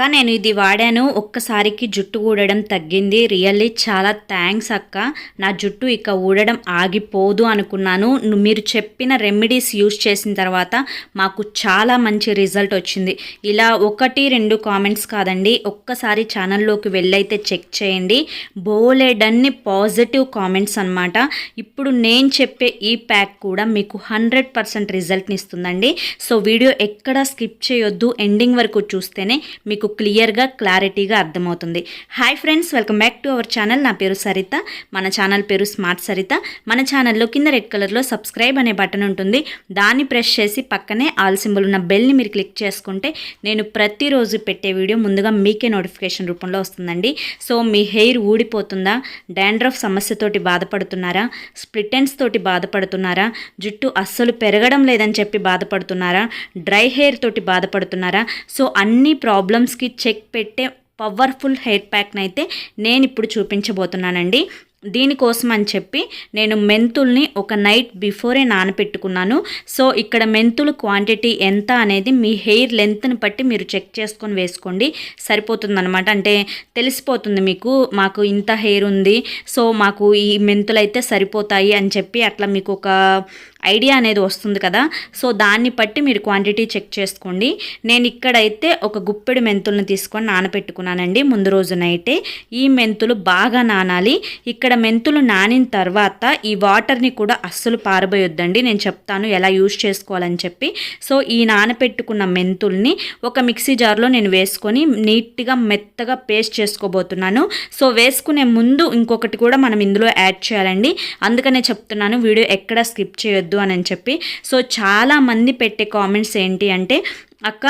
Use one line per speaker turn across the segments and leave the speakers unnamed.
అక్క నేను ఇది వాడాను, ఒక్కసారికి జుట్టు ఊడడం తగ్గింది. రియల్లీ చాలా థ్యాంక్స్ అక్క. నా జుట్టు ఇక ఊడడం ఆగిపోదు అనుకున్నాను. మీరు చెప్పిన రెమెడీస్ యూజ్ చేసిన తర్వాత మాకు చాలా మంచి రిజల్ట్ వచ్చింది. ఇలా 1-2 కామెంట్స్ కాదండి, ఒక్కసారి ఛానల్లోకి వెళ్ళైతే చెక్ చేయండి. బోలెడన్ని పాజిటివ్ కామెంట్స్ అనమాట. ఇప్పుడు నేను చెప్పే ఈ ప్యాక్ కూడా మీకు 100% రిజల్ట్ని ఇస్తుందండి. సో వీడియో ఎక్కడా స్కిప్ చేయొద్దు, ఎండింగ్ వరకు చూస్తేనే మీకు క్లియర్గా క్లారిటీగా అర్థమవుతుంది. Hi friends, welcome back to our channel. నా పేరు సరిత, మన ఛానల్ పేరు స్మార్ట్ సరిత. మన ఛానల్లో కింద రెడ్ కలర్లో సబ్స్క్రైబ్ అనే బటన్ ఉంటుంది, దాన్ని ప్రెస్ చేసి పక్కనే ఆల్ సింబల్ ఉన్న బెల్ని మీరు క్లిక్ చేసుకుంటే నేను ప్రతిరోజు పెట్టే వీడియో ముందుగా మీకే నోటిఫికేషన్ రూపంలో వస్తుందండి. సో మీ హెయిర్ ఊడిపోతుందా, డాండ్రఫ్ సమస్యతోటి బాధపడుతున్నారా, స్ప్లిట్ ఎండ్స్ తోటి బాధపడుతున్నారా, జుట్టు అస్సలు పెరగడం లేదని చెప్పి బాధపడుతున్నారా, డ్రై హెయిర్ తోటి బాధపడుతున్నారా, సో అన్ని ప్రాబ్లమ్స్కి చెక్ పెట్టే పవర్ఫుల్ హెయిర్ ప్యాక్ని అయితే నేను ఇప్పుడు చూపించబోతున్నానండి. దీనికోసం అని చెప్పి నేను మెంతుల్ని ఒక నైట్ బిఫోరే నానపెట్టుకున్నాను. సో ఇక్కడ మెంతులు క్వాంటిటీ ఎంత అనేది మీ హెయిర్ లెంత్ని బట్టి మీరు చెక్ చేసుకొని వేసుకోండి, సరిపోతుందన్నమాట. అంటే తెలిసిపోతుంది మీకు, మాకు ఇంత హెయిర్ ఉంది, సో మాకు ఈ మెంతులు అయితే సరిపోతాయి అని చెప్పి అట్లా మీకు ఒక ఐడియా అనేది వస్తుంది కదా. సో దాన్ని బట్టి మీరు క్వాంటిటీ చెక్ చేసుకోండి. నేను ఇక్కడైతే ఒక గుప్పెడు మెంతులను తీసుకొని నానపెట్టుకున్నానండి ముందు రోజు నైటే. ఈ మెంతులు బాగా నానాలి. ఇక్కడ మెంతులు నానిన తర్వాత ఈ వాటర్ని కూడా అస్సలు పారబోయొద్దండి, నేను చెప్తాను ఎలా యూజ్ చేసుకోవాలని చెప్పి. సో ఈ నానపెట్టుకున్న మెంతుల్ని ఒక మిక్సీ జార్లో నేను వేసుకొని నీట్గా మెత్తగా పేస్ట్ చేసుకోబోతున్నాను. సో వేసుకునే ముందు ఇంకొకటి కూడా మనం ఇందులో యాడ్ చేయాలండి, అందుకనే చెప్తున్నాను వీడియో ఎక్కడ స్కిప్ చేయొద్దు అని చెప్పి. సో చాలామంది పెట్టే కామెంట్స్ ఏంటి అంటే, అక్క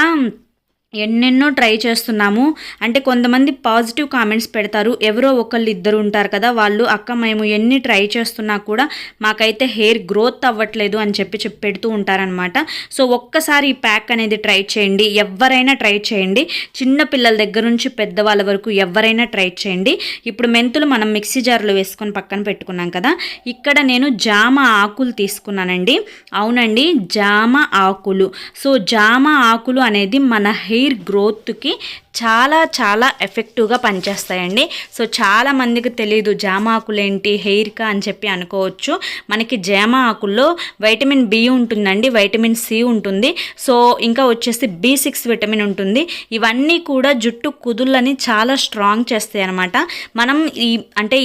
ఎన్నెన్నో ట్రై చేస్తున్నాము అంటే, కొంతమంది పాజిటివ్ కామెంట్స్ పెడతారు, ఎవరో ఒకళ్ళు ఇద్దరు ఉంటారు కదా, వాళ్ళు అక్క మేము ఎన్ని ట్రై చేస్తున్నా కూడా మాకైతే హెయిర్ గ్రోత్ అవ్వట్లేదు అని చెప్పి పెడుతూ ఉంటారనమాట. సో ఒక్కసారి ఈ ప్యాక్ అనేది ట్రై చేయండి, ఎవరైనా ట్రై చేయండి, చిన్న పిల్లల దగ్గర నుంచి పెద్దవాళ్ళ వరకు ఎవరైనా ట్రై చేయండి. ఇప్పుడు మెంతులు మనం మిక్సీ జార్లో వేసుకొని పక్కన పెట్టుకున్నాం కదా, ఇక్కడ నేను జామ ఆకులు తీసుకున్నానండి. అవునండి, జామ ఆకులు. సో జామ ఆకులు అనేది మన హెయిర్ గ్రోత్కి చాలా చాలా ఎఫెక్టివ్గా పనిచేస్తాయండి. సో చాలా మందికి తెలియదు జామ ఆకులు ఏంటి హెయిర్కా అని చెప్పి అనుకోవచ్చు. మనకి జామ ఆకుల్లో వైటమిన్ బి ఉంటుందండి, వైటమిన్ సి ఉంటుంది, సో ఇంకా వచ్చేసి B6 విటమిన్ ఉంటుంది. ఇవన్నీ కూడా జుట్టు కుదుళ్ళని చాలా స్ట్రాంగ్ చేస్తాయి అనమాట. మనం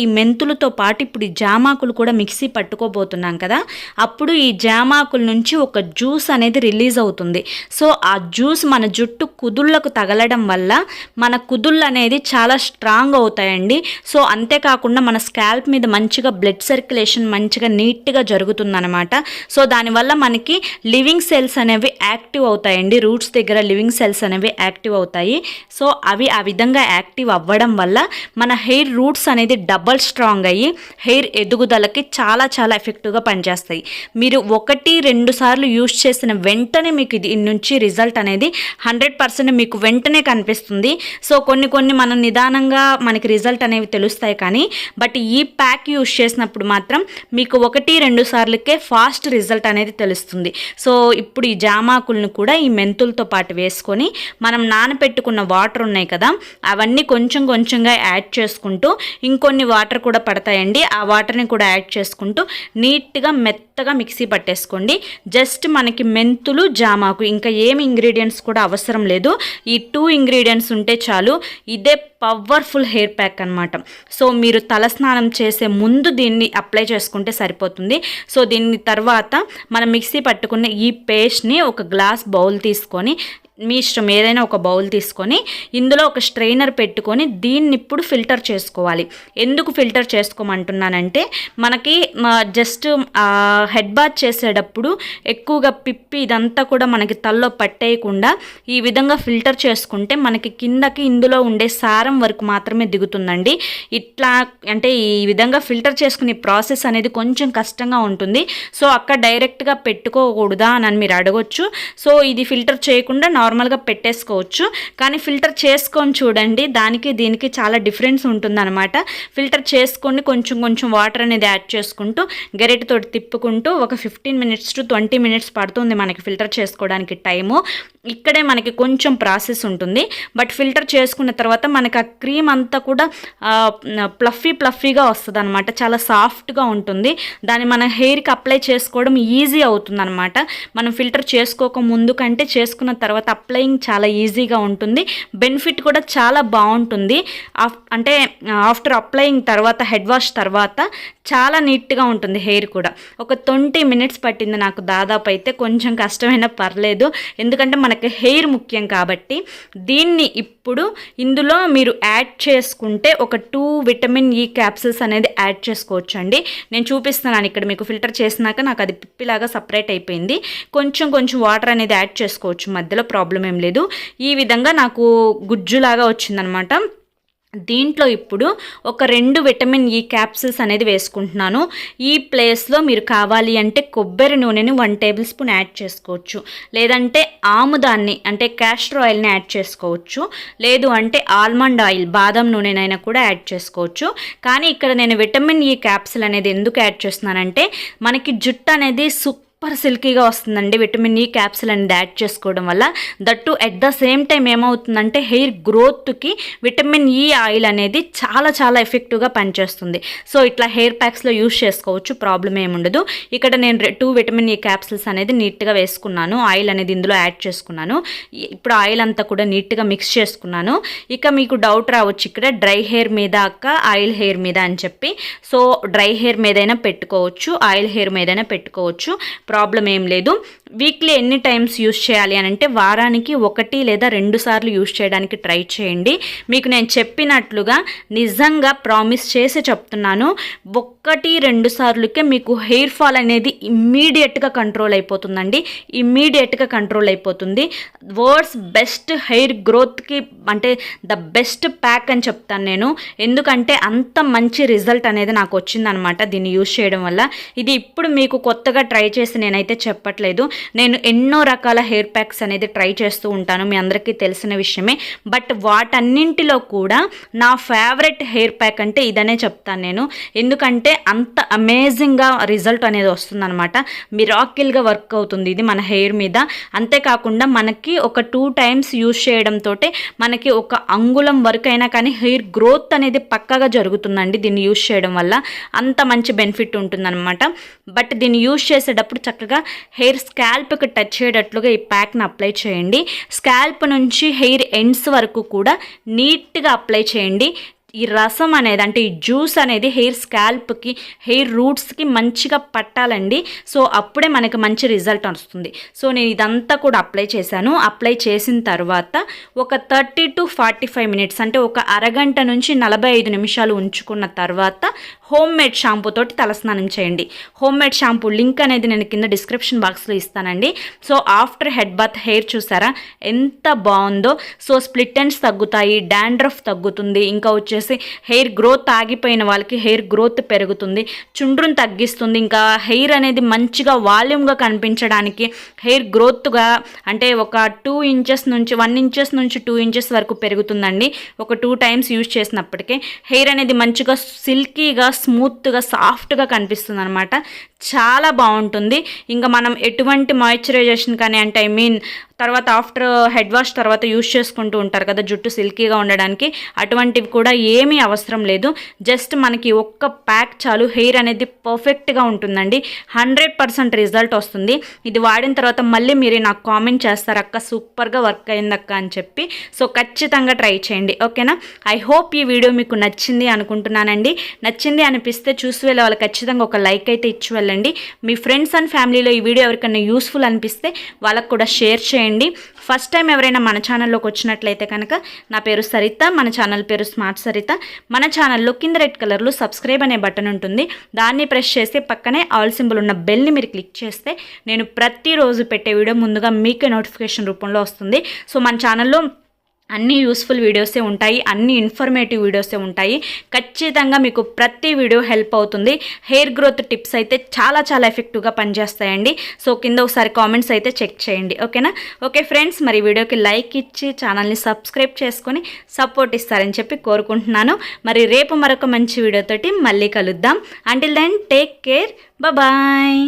ఈ మెంతులతో పాటు ఇప్పుడు ఈ జామాకులు కూడా మిక్సీ పట్టుకోబోతున్నాం కదా, అప్పుడు ఈ జామాకుల నుంచి ఒక జ్యూస్ అనేది రిలీజ్ అవుతుంది. సో ఆ జ్యూస్ మన జుట్టు కుదుళ్ళకు తగలడం వల్ల మన కుదుళ్ళు అనేది చాలా స్ట్రాంగ్ అవుతాయండి. సో అంతేకాకుండా మన స్కాల్ప్ మీద మంచిగా బ్లడ్ సర్క్యులేషన్ మంచిగా నీట్గా జరుగుతుందన్నమాట. సో దానివల్ల మనకి లివింగ్ సెల్స్ అనేవి యాక్టివ్ అవుతాయండి, రూట్స్ దగ్గర లివింగ్ సెల్స్ అనేవి యాక్టివ్ అవుతాయి. సో అవి ఆ విధంగా యాక్టివ్ అవ్వడం వల్ల మన హెయిర్ రూట్స్ అనేది డబల్ స్ట్రాంగ్ అయ్యి హెయిర్ ఎదుగుదలకి చాలా చాలా ఎఫెక్టివ్గా పనిచేస్తాయి. మీరు 1-2 సార్లు యూజ్ చేసిన వెంటనే మీకు దీని నుంచి రిజల్ట్ అనేది 100% మీకు వెంటనే కనిపిస్తుంది. సో కొన్ని మనం నిదానంగా మనకి రిజల్ట్ అనేవి తెలుస్తాయి, కానీ బట్ ఈ ప్యాక్ యూజ్ చేసినప్పుడు మాత్రం మీకు 1-2 సార్లకే ఫాస్ట్ రిజల్ట్ అనేది తెలుస్తుంది. సో ఇప్పుడు ఈ జామాకులను కూడా ఈ మెంతులతో పాటు వేసుకొని మనం నానపెట్టుకున్న వాటర్ ఉన్నాయి కదా, అవన్నీ కొంచెం కొంచెంగా యాడ్ చేసుకుంటూ, ఇంకొన్ని వాటర్ కూడా పడతాయండి, ఆ వాటర్ని కూడా యాడ్ చేసుకుంటూ నీట్గా మెత్తగా మిక్సీ పట్టేసుకోండి. జస్ట్ మనకి మెంతులు జామాకు, ఇంకా ఏమి ఇంగ్రీడియంట్స్ కూడా అవసరం లేదు, ఈ 2 ఇంగ్రీడియంట్స్ ఉంటే చాలు. ఇదే పవర్ఫుల్ హెయిర్ ప్యాక్ అనమాట. సో మీరు తలస్నానం చేసే ముందు దీన్ని అప్లై చేసుకుంటే సరిపోతుంది. సో దీని తర్వాత మనం మిక్సీ పట్టుకున్న ఈ పేస్ట్ని ఒక గ్లాస్ బౌల్ తీసుకొని, మీ ఇష్టం ఏదైనా ఒక బౌల్ తీసుకొని ఇందులో ఒక స్ట్రైనర్ పెట్టుకొని దీన్ని ఇప్పుడు ఫిల్టర్ చేసుకోవాలి. ఎందుకు ఫిల్టర్ చేసుకోమంటున్నానంటే, మనకి జస్ట్ హెడ్ బాత్ చేసేటప్పుడు ఎక్కువగా పిప్పి ఇదంతా కూడా మనకి తలలో పట్టేయకుండా ఈ విధంగా ఫిల్టర్ చేసుకుంటే మనకి కిందకి ఇందులో ఉండే సారం వరకు మాత్రమే దిగుతుందండి. ఇట్లా అంటే ఈ విధంగా ఫిల్టర్ చేసుకునే ప్రాసెస్ అనేది కొంచెం కష్టంగా ఉంటుంది. సో అక్కడ డైరెక్ట్గా పెట్టుకోకూడదా అని మీరు అడగొచ్చు. సో ఇది ఫిల్టర్ చేయకుండా నార్మల్గా పెట్టేసుకోవచ్చు, కానీ ఫిల్టర్ చేసుకొని చూడండి, దానికి దీనికి చాలా డిఫరెన్స్ ఉంటుందన్నమాట. ఫిల్టర్ చేసుకొని కొంచెం కొంచెం వాటర్ అనేది యాడ్ చేసుకుంటూ గరిటెతో తిప్పుకుంటూ ఒక 15 minutes to 20 minutes పడుతుంది మనకి ఫిల్టర్ చేసుకోవడానికి టైము. ఇక్కడే మనకి కొంచెం ప్రాసెస్ ఉంటుంది. బట్ ఫిల్టర్ చేసుకున్న తర్వాత మనకి ఆ క్రీమ్ అంతా కూడా ప్లఫీగా వస్తుంది అనమాట, చాలా సాఫ్ట్గా ఉంటుంది. దాన్ని మన హెయిర్కి అప్లై చేసుకోవడం ఈజీ అవుతుంది అనమాట. మనం ఫిల్టర్ చేసుకోక ముందు కంటే చేసుకున్న తర్వాత అప్లయింగ్ చాలా ఈజీగా ఉంటుంది. బెనిఫిట్ కూడా చాలా బాగుంటుంది. అంటే ఆఫ్టర్ అప్లయింగ్ తర్వాత హెడ్ వాష్ తర్వాత చాలా నీట్గా ఉంటుంది హెయిర్ కూడా. ఒక 20 minutes పట్టింది నాకు దాదాపు. అయితే కొంచెం కష్టమైనా పర్లేదు, ఎందుకంటే మనకి హెయిర్ ముఖ్యం కాబట్టి. దీన్ని ఇప్పుడు ఇందులో మీరు యాడ్ చేసుకుంటే ఒక 2 విటమిన్ ఈ క్యాప్సిల్స్ అనేది యాడ్ చేసుకోవచ్చు అండి. నేను చూపిస్తున్నాను ఇక్కడ మీకు. ఫిల్టర్ చేసినాక నాకు అది పిప్పిలాగా సపరేట్ అయిపోయింది. కొంచెం కొంచెం వాటర్ అనేది యాడ్ చేసుకోవచ్చు, మధ్యలో ప్రాబ్లం ఏం లేదు. ఈ విధంగా నాకు గుజ్జులాగా వచ్చిందనమాట. దీంట్లో ఇప్పుడు ఒక 2 విటమిన్ ఈ క్యాప్సిల్స్ అనేది వేసుకుంటున్నాను. ఈ ప్లేస్లో మీరు కావాలి అంటే కొబ్బరి నూనెని 1 tablespoon యాడ్ చేసుకోవచ్చు, లేదంటే ఆముదాన్ని అంటే క్యాస్టర్ ఆయిల్ని యాడ్ చేసుకోవచ్చు, లేదు అంటే ఆల్మండ్ ఆయిల్ బాదం నూనెనైనా కూడా యాడ్ చేసుకోవచ్చు. కానీ ఇక్కడ నేను విటమిన్ ఈ క్యాప్సిల్ అనేది ఎందుకు యాడ్ చేస్తున్నానంటే మనకి జుట్టు అనేది సూపర్ సిల్కీగా వస్తుందండి విటమిన్ ఈ క్యాప్సిల్ అనేది యాడ్ చేసుకోవడం వల్ల. That at the same time ఏమవుతుందంటే హెయిర్ గ్రోత్కి విటమిన్ ఈ ఆయిల్ అనేది చాలా చాలా ఎఫెక్టివ్గా పనిచేస్తుంది. సో ఇట్లా హెయిర్ ప్యాక్స్లో యూజ్ చేసుకోవచ్చు, ప్రాబ్లం ఏముండదు. ఇక్కడ నేను 2 విటమిన్ ఈ క్యాప్సిల్స్ అనేది నీట్గా వేసుకున్నాను, ఆయిల్ అనేది ఇందులో యాడ్ చేసుకున్నాను. ఇప్పుడు ఆయిల్ అంతా కూడా నీట్గా మిక్స్ చేసుకున్నాను. ఇక మీకు డౌట్ రావచ్చు ఇక్కడ డ్రై హెయిర్ మీద అక్క ఆయిల్ హెయిర్ మీద అని చెప్పి. సో డ్రై హెయిర్ మీదైనా పెట్టుకోవచ్చు, ఆయిల్ హెయిర్ మీదైనా పెట్టుకోవచ్చు, ప్రాబ్లం ఏం లేదు. వీక్లీ ఎన్ని టైమ్స్ యూస్ చేయాలి అని అంటే వారానికి 1 లేదా 2 సార్లు యూస్ చేయడానికి ట్రై చేయండి. మీకు నేను చెప్పినట్లుగా నిజంగా ప్రామిస్ చేసి చెప్తున్నాను, 1-2 సార్లుకే మీకు హెయిర్ ఫాల్ అనేది ఇమ్మీడియట్గా కంట్రోల్ అయిపోతుందండి, ఇమ్మీడియట్గా కంట్రోల్ అయిపోతుంది. వర్డ్స్ బెస్ట్ హెయిర్ గ్రోత్కి అంటే ద బెస్ట్ ప్యాక్ అని చెప్తాను నేను, ఎందుకంటే అంత మంచి రిజల్ట్ అనేది నాకు వచ్చిందనమాట దీన్ని యూస్ చేయడం వల్ల. ఇది ఇప్పుడు మీకు కొత్తగా ట్రై చేసి నేనైతే చెప్పట్లేదు, నేను ఎన్నో రకాల హెయిర్ ప్యాక్స్ అనేది ట్రై చేస్తూ ఉంటాను, మీ అందరికీ తెలిసిన విషయమే. బట్ వాటన్నింటిలో కూడా నా ఫేవరెట్ హెయిర్ ప్యాక్ అంటే ఇదనే చెప్తాను నేను, ఎందుకంటే అంత అమేజింగ్గా రిజల్ట్ అనేది వస్తుందన్నమాట. మిరాకిల్గా వర్క్ అవుతుంది ఇది మన హెయిర్ మీద. అంతేకాకుండా మనకి ఒక 2 times యూజ్ చేయడంతో మనకి ఒక అంగుళం వరకు అయినా కానీ హెయిర్ గ్రోత్ అనేది పక్కాగా జరుగుతుందండి దీన్ని యూజ్ చేయడం వల్ల. అంత మంచి బెనిఫిట్ ఉంటుందన్నమాట. బట్ దీన్ని యూజ్ చేసేటప్పుడు చక్కగా హెయిర్ స్కాల్ప్కి టచ్ అయ్యేటట్లుగా ఈ ప్యాక్ని అప్లై చేయండి. స్కాల్ప్ నుంచి హెయిర్ ఎండ్స్ వరకు కూడా నీట్గా అప్లై చేయండి. ఈ రసం అనేది అంటే ఈ జ్యూస్ అనేది హెయిర్ స్కాల్ప్కి హెయిర్ రూట్స్కి మంచిగా పట్టాలండి. సో అప్పుడే మనకి మంచి రిజల్ట్ వస్తుంది. సో నేను ఇదంతా కూడా అప్లై చేశాను. అప్లై చేసిన తర్వాత ఒక 30 to 45 minutes అంటే ఒక అరగంట నుంచి 45 నిమిషాలు ఉంచుకున్న తర్వాత హోమ్ మేడ్ షాంపూ తోటి తలస్నానం చేయండి. హోమ్ మేడ్ షాంపూ లింక్ అనేది నేను కింద డిస్క్రిప్షన్ బాక్స్లో ఇస్తానండి. So after head bath hair చూసారా ఎంత బాగుందో. సో స్ప్లిట్ ఎండ్స్ తగ్గుతాయి, డాండ్రఫ్ తగ్గుతుంది, ఇంకా వచ్చేసి హెయిర్ గ్రోత్ ఆగిపోయిన వాళ్ళకి హెయిర్ గ్రోత్ పెరుగుతుంది, చుండ్రును తగ్గిస్తుంది, ఇంకా హెయిర్ అనేది మంచిగా వాల్యూమ్గా కనిపించడానికి హెయిర్ గ్రోత్గా అంటే ఒక 2 inches నుంచి 1 inches నుంచి 2 inches వరకు పెరుగుతుందండి ఒక 2 times యూజ్ చేసినప్పటికీ. హెయిర్ అనేది మంచిగా సిల్కీగా స్మూత్గా సాఫ్ట్గా కనిపిస్తుంది అనమాట, చాలా బాగుంటుంది. ఇంకా మనం ఎటువంటి మాయిశ్చరైజేషన్ కానీ అంటే తర్వాత ఆఫ్టర్ హెడ్ వాష్ తర్వాత యూజ్ చేసుకుంటూ ఉంటారు కదా జుట్టు సిల్కీగా ఉండడానికి, అటువంటివి కూడా ఏమీ అవసరం లేదు. జస్ట్ మనకి ఒక్క ప్యాక్ చాలు, హెయిర్ అనేది పర్ఫెక్ట్గా ఉంటుందండి, 100% రిజల్ట్ వస్తుంది. ఇది వాడిన తర్వాత మళ్ళీ మీరు నాకు కామెంట్ చేస్తారు అక్క సూపర్గా వర్క్ అయిందక్క అని చెప్పి. సో ఖచ్చితంగా ట్రై చేయండి, ఓకేనా. ఐ హోప్ ఈ వీడియో మీకు నచ్చింది అనుకుంటున్నానండి. నచ్చింది అనిపిస్తే చూసి వెళ్ళే వాళ్ళు ఖచ్చితంగా ఒక లైక్ అయితే ఇచ్చి వెళ్ళండి. మీ ఫ్రెండ్స్ అండ్ ఫ్యామిలీలో ఈ వీడియో ఎవరికైనా యూస్ఫుల్ అనిపిస్తే వాళ్ళకు కూడా షేర్ చేయండి. ఫస్ట్ టైం ఎవరైనా మన ఛానల్లోకి వచ్చినట్లయితే కనుక నా పేరు సరిత, మన ఛానల్ పేరు స్మార్ట్ సరిత. మన ఛానల్లో కింద రెడ్ కలర్లో సబ్స్క్రైబ్ అనే బటన్ ఉంటుంది, దాన్ని ప్రెస్ చేసి పక్కనే ఆల్ సింబల్ ఉన్న బెల్ని మీరు క్లిక్ చేస్తే నేను ప్రతిరోజు పెట్టే వీడియో ముందుగా మీకే నోటిఫికేషన్ రూపంలో వస్తుంది. సో మన ఛానల్లో అన్ని యూస్ఫుల్ వీడియోసే ఉంటాయి, అన్ని ఇన్ఫర్మేటివ్ వీడియోసే ఉంటాయి. ఖచ్చితంగా మీకు ప్రతి వీడియో హెల్ప్ అవుతుంది. హెయిర్ గ్రోత్ టిప్స్ అయితే చాలా చాలా ఎఫెక్టివ్గా పనిచేస్తాయండి. సో కింద ఒకసారి కామెంట్స్ అయితే చెక్ చేయండి. ఓకేనా? ఓకే ఫ్రెండ్స్, మరి వీడియోకి లైక్ ఇచ్చి ఛానల్ని సబ్స్క్రైబ్ చేసుకొని సపోర్ట్ ఇస్తారని చెప్పి కోరుకుంటున్నాను. మరి రేపు మరొక మంచి వీడియోతోటి మళ్ళీ కలుద్దాం. Until then take care, bye.